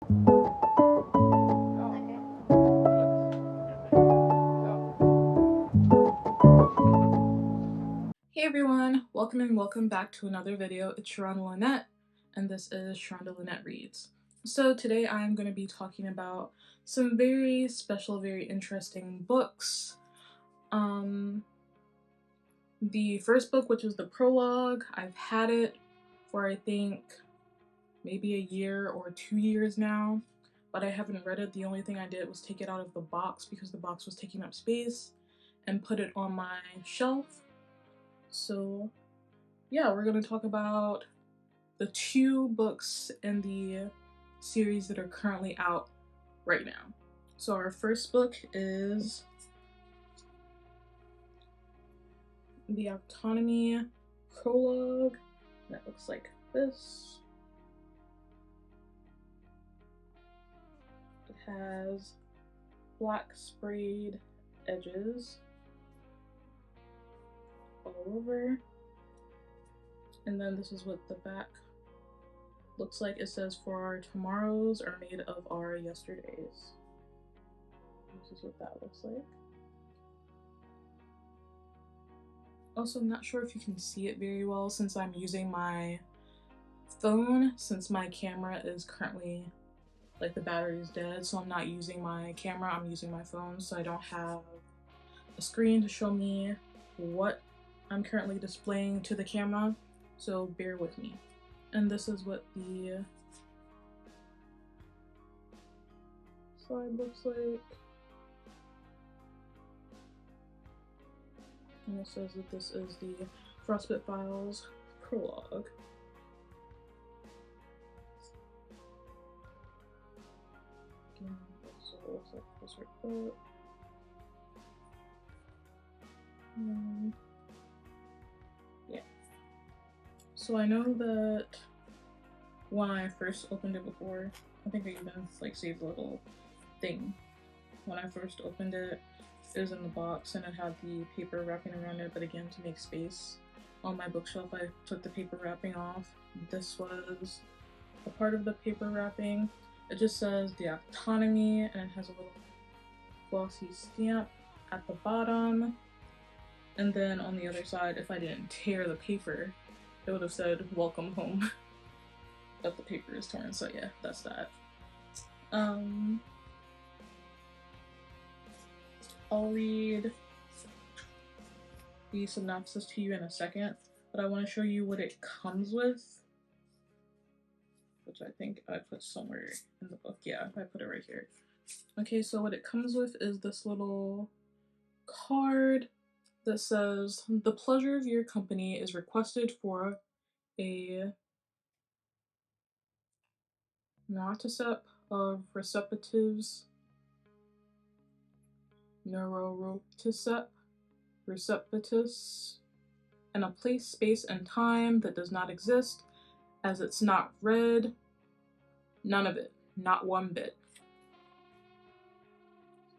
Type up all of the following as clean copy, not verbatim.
Hey everyone, welcome back to another video. It's sharhondalynette, and this is sharhondalynette Reads. So today I'm going to be talking about some very special, very interesting books. The first book, which is the Prologue, I've had it for I think maybe a year or 2 years now, but I haven't read it. The only thing I did was take it out of the box because the box was taking up space and put it on my shelf. So yeah, we're going to talk about the 2 books in the series that are currently out right now. So our first book is the Octunnumi Prologue, and it looks like this. It has black sprayed edges all over. And then this is what the back looks like. It says, "For our tomorrows are made of our yesterdays." This is what that looks like. Also, I'm not sure if you can see it very well since I'm using my phone, since my camera is currently, like, the battery is dead, so I'm not using my camera, I'm using my phone, so I don't have a screen to show me what I'm currently displaying to the camera, so bear with me. And this is what the slide looks like. And it says that this is the Frostbite Files Prologue. Again, this looks like this report. Yeah. So I know that when I first opened it before, I think I even like saved a little thing. When I first opened it, it was in the box and it had the paper wrapping around it, but again, to make space on my bookshelf, I took the paper wrapping off. This was a part of the paper wrapping. It just says the Octunnumi, and it has a little glossy stamp at the bottom. And then on the other side, if I didn't tear the paper, it would have said "Welcome Home," but the paper is torn, so yeah, that's that. I'll read the synopsis to you in a second, but I want to show you what it comes with, which I think I put somewhere in the book. Yeah, I put it right here. Okay, so what it comes with is this little card that says, "The pleasure of your company is requested for a Nauticep of receptives, neuroticep, receptus, in a place, space, and time that does not exist, as it's not read, none of it, not one bit."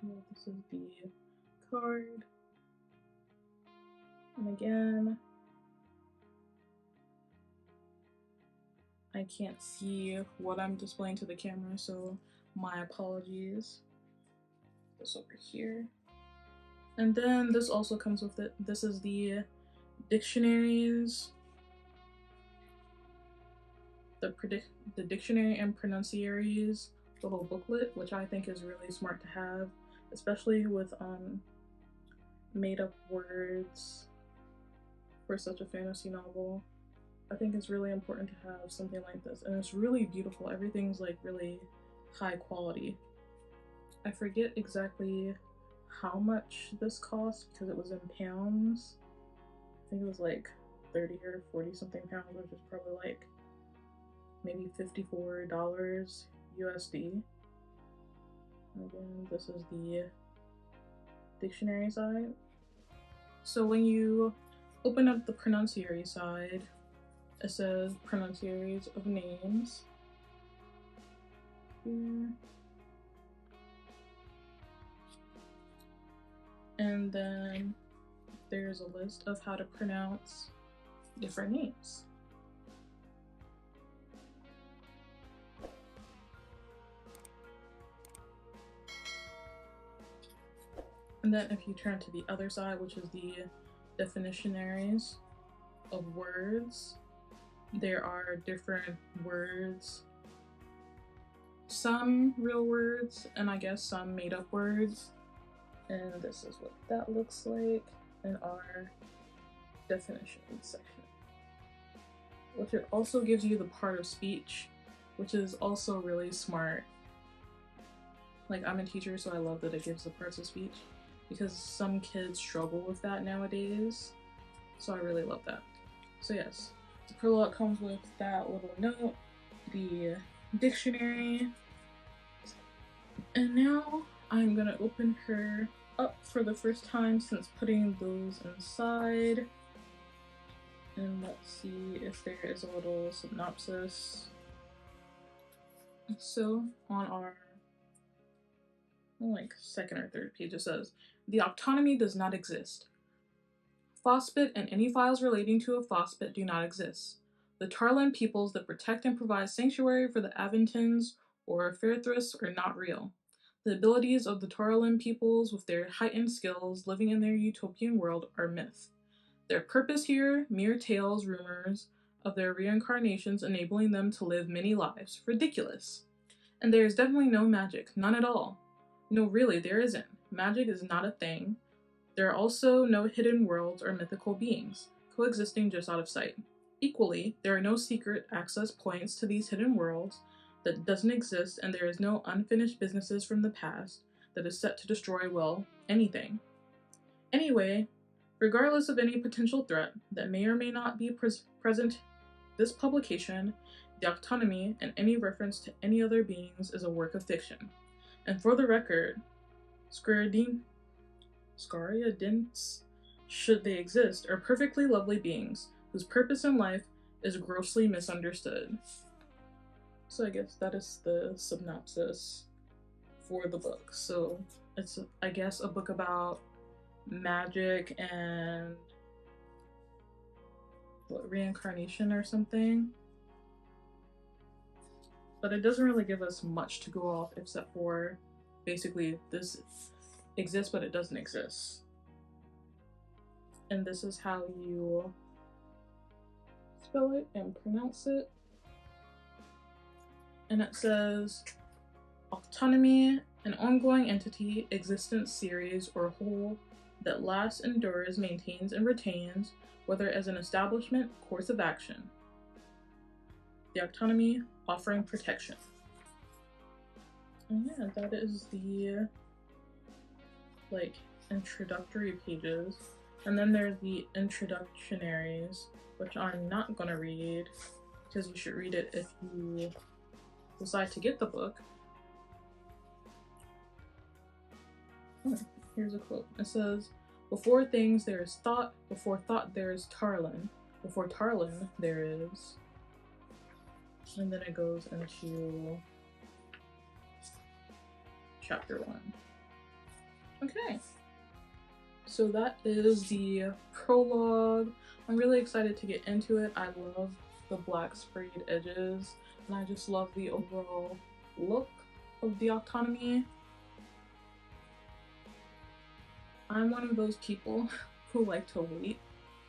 So this is the card. And again, I can't see what I'm displaying to the camera, so my apologies. This over here. And then this also comes with it. This is the dictionaries, the dictionary and pronunciaries little booklet, which I think is really smart to have, especially with made up words for such a fantasy novel. I think it's really important to have something like this, and it's really beautiful. Everything's like really high quality. I forget exactly how much this cost because it was in pounds. I think it was like 30 or 40 something pounds, which is probably like maybe $54 USD. Again, this is the dictionary side. So when you open up the pronunciary side, it says pronunciaries of names here. And then there's a list of how to pronounce different names. And then if you turn to the other side, which is the definitionaries of words, there are different words, some real words, and I guess some made up words. And this is what that looks like in our definition section, which it also gives you the part of speech, which is also really smart. Like, I'm a teacher, so I love that it gives the parts of speech, because some kids struggle with that nowadays, so I really love that. So yes, the prologue comes with that little note, the dictionary, and now I'm gonna open her up for the first time since putting those inside. And let's see if there is a little synopsis. So on our second or third page, it says, the Octunnumi does not exist. Phosphate and any files relating to a phosphate do not exist. The Tarlan peoples that protect and provide sanctuary for the Aventins or Faerthris are not real. The abilities of the Tarlan peoples with their heightened skills living in their utopian world are myth. Their purpose here, mere tales, rumors of their reincarnations enabling them to live many lives. Ridiculous. And there is definitely no magic, none at all. No, really, there isn't. Magic is not a thing. There are also no hidden worlds or mythical beings, coexisting just out of sight. Equally, there are no secret access points to these hidden worlds that doesn't exist, and there is no unfinished businesses from the past that is set to destroy, well, anything. Anyway, regardless of any potential threat that may or may not be present, this publication, the Octunnumi, and any reference to any other beings is a work of fiction. And for the record, Scariadints, should they exist, are perfectly lovely beings whose purpose in life is grossly misunderstood. So I guess that is the synopsis for the book. So it's, I guess, a book about magic and reincarnation or something. But it doesn't really give us much to go off except for basically this exists but it doesn't exist. And this is how you spell it and pronounce it. And it says, Octunnumi, an ongoing entity, existence, series, or whole that lasts, endures, maintains, and retains, whether as an establishment, course of action. The Octunnumi, offering protection. And yeah, that is the introductory pages. And then there's the introductionaries, which I'm not gonna read because you should read it if you decide to get the book. Oh, here's a quote. It says, before things there is thought, before thought there is Tarlan, before Tarlan there is... And then it goes into chapter 1. Okay. So that is the prologue. I'm really excited to get into it. I love the black sprayed edges, and I just love the overall look of the Octunnumi. I'm one of those people who like to wait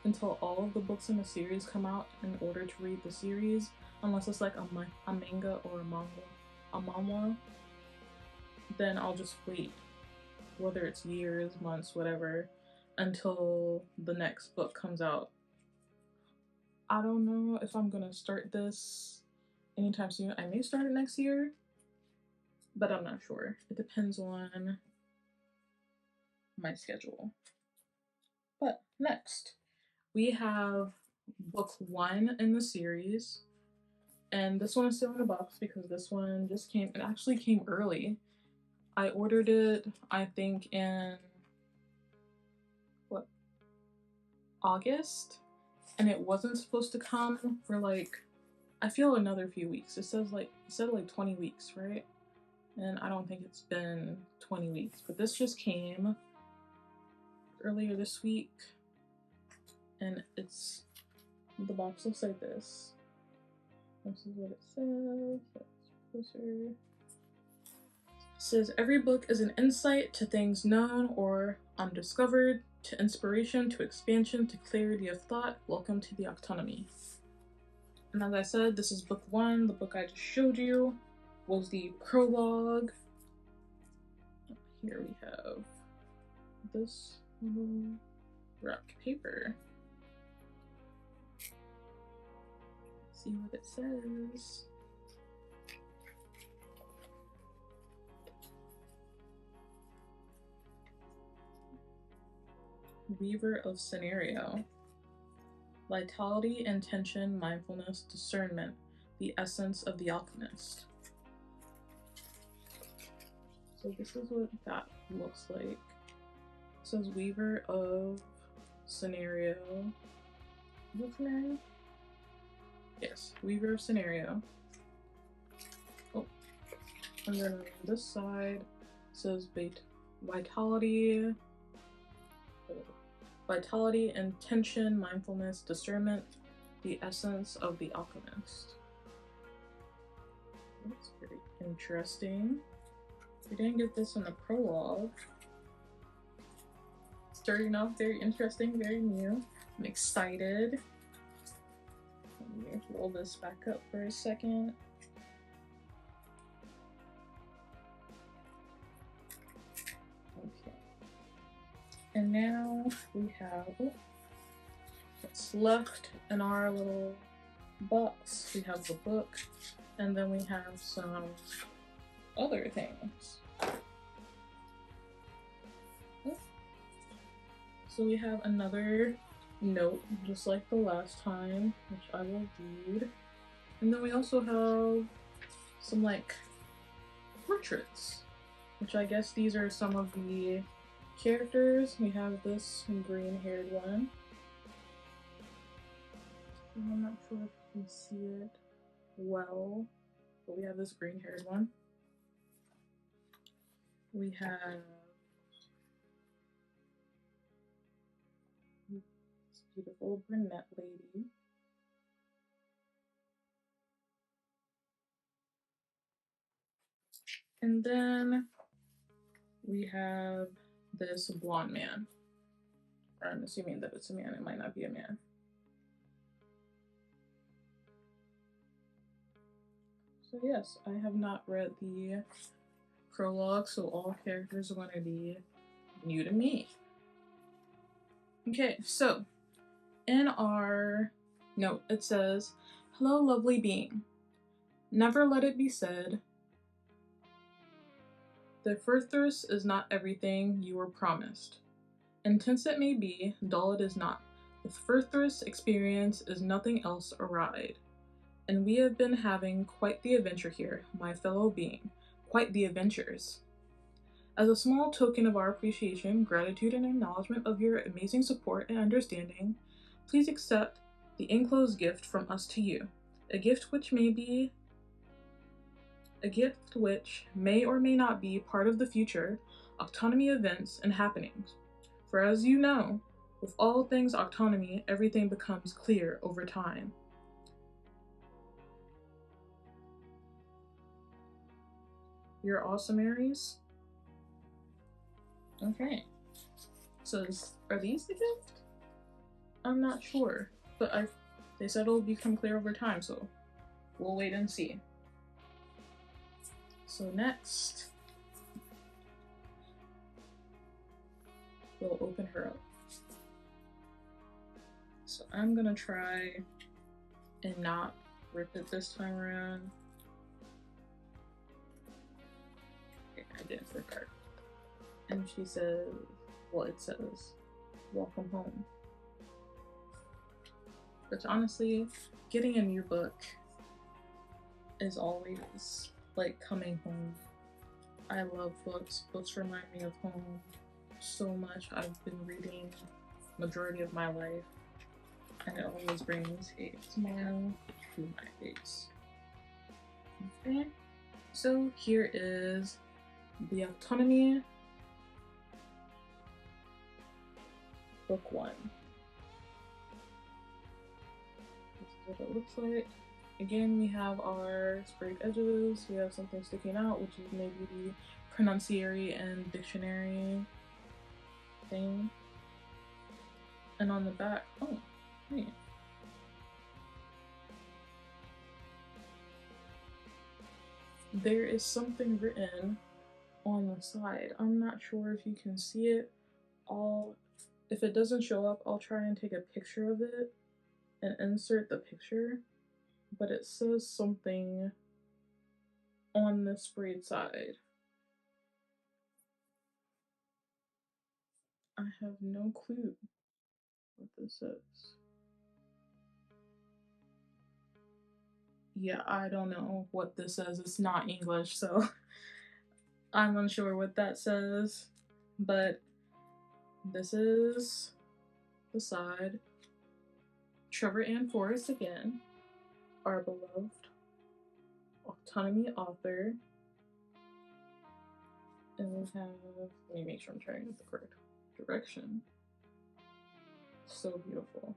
until all of the books in the series come out in order to read the series, unless it's like a manga or a manhwa. Then I'll just wait, whether it's years, months, whatever, until the next book comes out. I don't know if I'm gonna start this anytime soon. I may start it next year, but I'm not sure. It depends on my schedule. But next, we have book 1 in the series, and this one is still in the box because this one just came. It actually came early. I ordered it, I think, in August, and it wasn't supposed to come for I feel another few weeks. It said 20 weeks, right? And I don't think it's been 20 weeks, but this just came earlier this week, and the box looks like this. This is what it says. That's closer. It says, every book is an insight to things known or undiscovered, to inspiration, to expansion, to clarity of thought. Welcome to the Octunnumi. And as I said, this is book 1. The book I just showed you was the prologue. Here we have this little wrapped paper. Let's see what it says. Weaver of scenario. Vitality, intention, mindfulness, discernment, the essence of the alchemist. So this is what that looks like. It says Weaver of scenario. Is it scenario? Yes, Weaver of scenario. Oh, and then on this side it says vitality, intention, mindfulness, discernment, the essence of the alchemist. That's very interesting. We didn't get this in the prologue. Starting off very interesting, very new. I'm excited. Let me roll this back up for a second. Okay. And now we have what's left in our little box. We have the book, and then we have some other things. So we have another note, just like the last time, which I will read. And then we also have some like portraits, which I guess these are some of the characters. We have this green-haired one. I'm not sure if you can see it well, but we have this green-haired one. We have this beautiful brunette lady. And then we have this blonde man. Or I'm assuming that it's a man, it might not be a man. So yes, I have not read the prologue, so all characters are going to be new to me. Okay, so in our note it says, "Hello, lovely being. Never let it be said the Firthus is not everything you were promised. Intense it may be, dull it is not. The Firthus experience is nothing else a ride. And we have been having quite the adventure here, my fellow being, quite the adventures. As a small token of our appreciation, gratitude, and acknowledgement of your amazing support and understanding, please accept the enclosed gift from us to you, a gift which may or may not be part of the future Octunnumi events and happenings. For as you know, with all things Octunnumi, everything becomes clear over time. You're awesome, Aries." Okay. So are these the gift? I'm not sure, but they said it'll become clear over time, so we'll wait and see. So next, we'll open her up. So I'm gonna try and not rip it this time around. Okay, I didn't rip her. And she says, well, it says, "Welcome home." Which honestly, getting a new book is always like coming home. I love books. Books remind me of home so much. I've been reading majority of my life, and it always brings a smile to my face. Okay, so here is the Octunnumi book 1. This is what it looks like. Again, we have our sprayed edges, we have something sticking out, which is maybe the pronunciary and dictionary. thing. And on the back, oh, wait. There is something written on the side. I'm not sure if you can see it. If it doesn't show up, I'll try and take a picture of it and insert the picture. But it says something on the sprayed side. I have no clue what this is. Yeah, I don't know what this says. It's not English, so I'm unsure what that says. But this is the side. Trevor Ann Forrest again, our beloved Octunnumi author. And we have, let me make sure I'm trying to get the correct direction. So beautiful.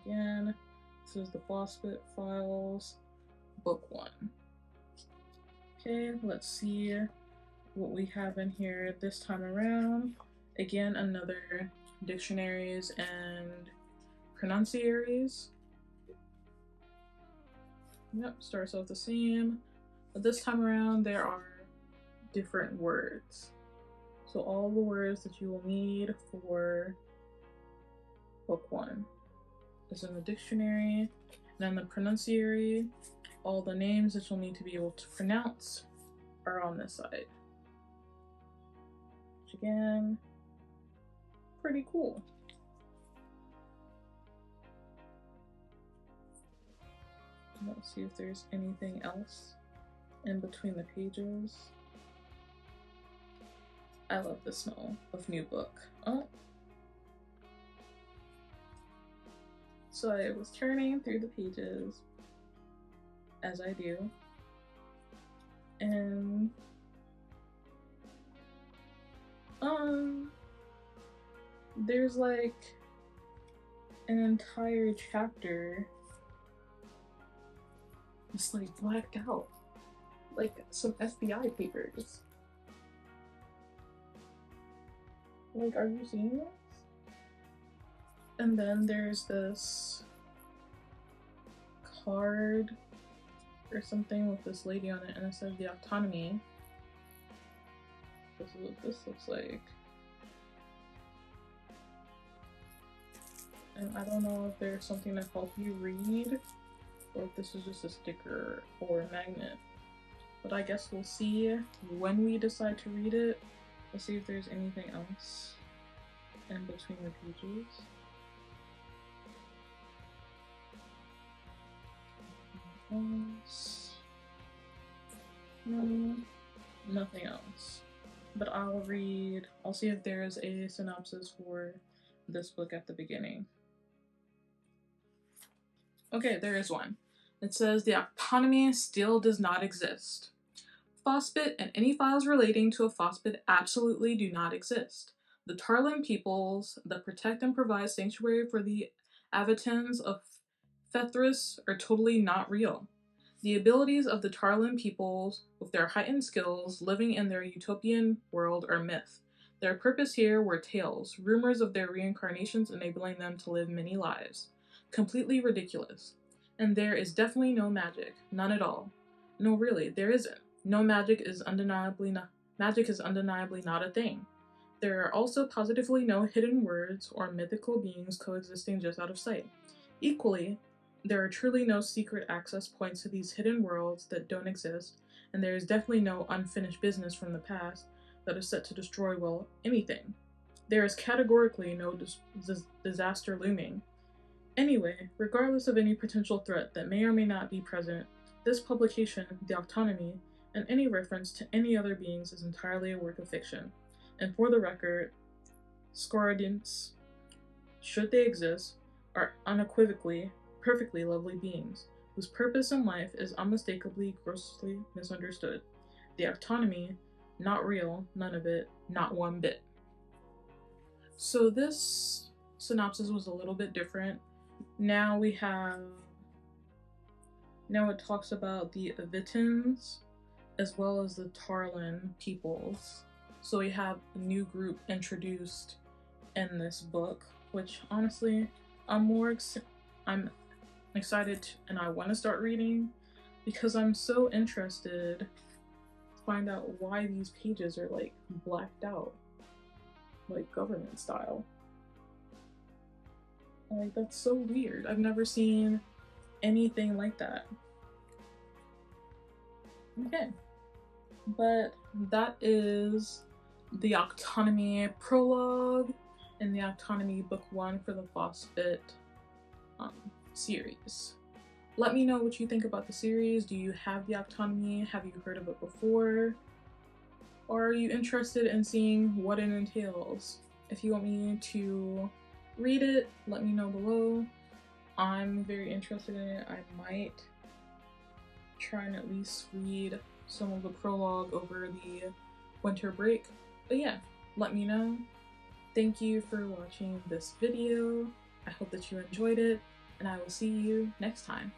Again, this is the Phosphate Files, book 1. Okay, let's see what we have in here this time around. Again, another dictionaries and pronunciaries. Yep, starts off the same. But this time around, there are different words. So all the words that you will need for book 1 is in the dictionary. And then the pronunciary, all the names that you'll need to be able to pronounce are on this side. Which again, pretty cool. Let's see if there's anything else in between the pages. I love the smell of new book. Oh. So I was turning through the pages, as I do, and there's like an entire chapter just like blacked out, like some FBI papers. Like, are you seeing this? And then there's this card or something with this lady on it, and it says the Octunnumi. This is what this looks like. And I don't know if there's something to help you read, or if this is just a sticker or a magnet. But I guess we'll see when we decide to read it. Let's see if there's anything else in between the pages. No, nothing else. But I'll see if there's a synopsis for this book at the beginning. Okay, there is one. It says the Octunnumi still does not exist. Phosphate and any files relating to a phosphate absolutely do not exist. The Tarlin peoples that protect and provide sanctuary for the Avitans of Fethris are totally not real. The abilities of the Tarlin peoples, with their heightened skills living in their utopian world, are myth. Their purpose here were tales, rumors of their reincarnations enabling them to live many lives. Completely ridiculous. And there is definitely no magic. None at all. No, really, there isn't. No magic is undeniably not a thing. There are also positively no hidden words or mythical beings coexisting just out of sight. Equally, there are truly no secret access points to these hidden worlds that don't exist, and there is definitely no unfinished business from the past that is set to destroy, well, anything. There is categorically no disaster looming. Anyway, regardless of any potential threat that may or may not be present, this publication, The Octunnumi, and any reference to any other beings is entirely a work of fiction. And for the record, Scoradints, should they exist, are unequivocally, perfectly lovely beings, whose purpose in life is unmistakably grossly misunderstood. The Octunnumi, not real, none of it, not one bit. So this synopsis was a little bit different. Now it talks about the Avitans, as well as the Tarlin peoples. So we have a new group introduced in this book, which honestly I'm excited and I want to start reading because I'm so interested to find out why these pages are like blacked out, like government style. Like, that's so weird. I've never seen anything like that. Okay, but that is the Octunnumi prologue and the Octunnumi book 1 for the Phosphate series. Let me know what you think about the series. Do you have the Octunnumi? Have you heard of it before? Or are you interested in seeing what it entails? If you want me to read it, let me know below. I'm very interested in it. I might try and at least read some of the prologue over the winter break. But yeah, let me know. Thank you for watching this video. I hope that you enjoyed it, and I will see you next time.